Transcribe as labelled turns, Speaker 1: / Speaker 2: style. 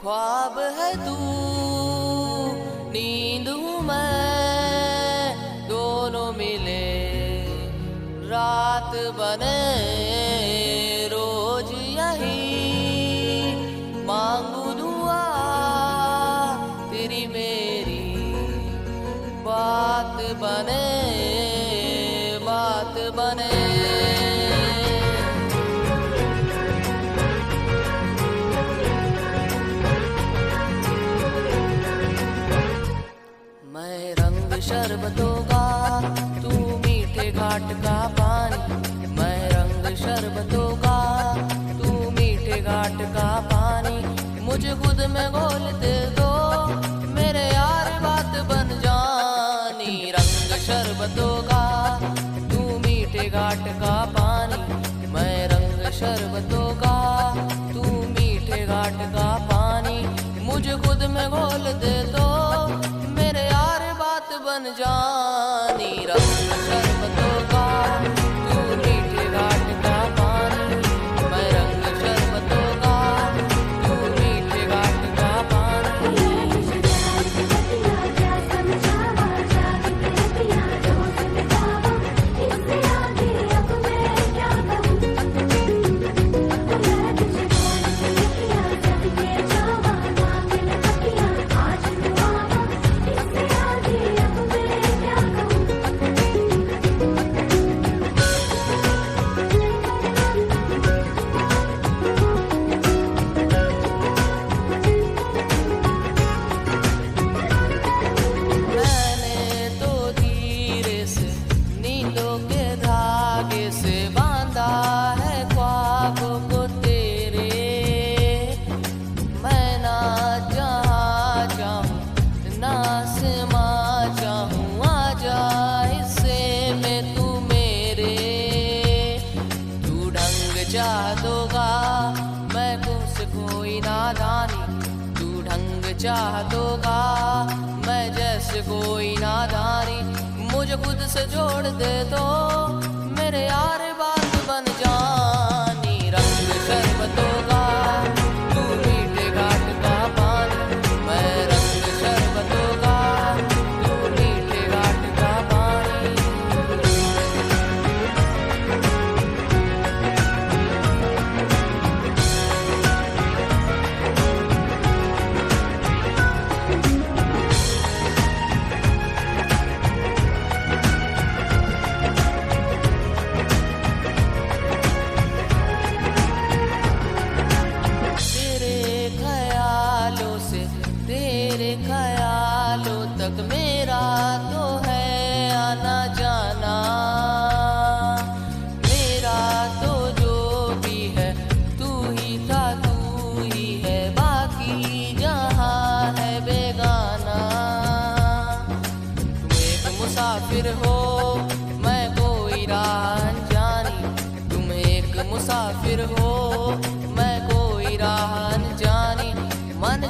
Speaker 1: ख्वाब है तू, नींद हूँ मैं, दोनों मिले रात बने रोज यही मांगू दुआ तेरी मेरी बात बने बात बने। मैं रंग शरबतों का, तू मीठे घाट का पानी। मैं रंग शरबतों का, तू मीठे घाट का पानी। मुझे खुद में घोल दे दो मेरे यार बात बन जानी। रंग शरबतों का, तू मीठे घाट का पानी। मैं रंग शरबतों का, तू मीठे घाट का पानी। मुझे खुद में घोल दे दो मेरे यार बात बन जानी। रंग शरबतों का, तू मीठे घाट का पानी। मैं रंग शरबतों का, तू मीठे घाट का पानी। चाहतोगा मैं तुमसे कोई नादानी। तू ढंग चाहतोगा मैं जैसे कोई नादानी। मुझे खुद से जोड़ दे तो मेरे यार बात बन जानी। रंग शरबतों का, तू मीठे घाट का पानी। मैं रंग शरबतों का, तू मीठे घाट का पानी। तेरे ख्यालों तक मेरा तो है आना जाना। मेरा तो जो भी है तू ही था, तू ही है, बाकी जहां है बेगाना। तुम एक मुसाफिर हो मैं कोई राह अनजानी। तुम एक मुसाफिर हो मैं कोई राह अनजानी। मन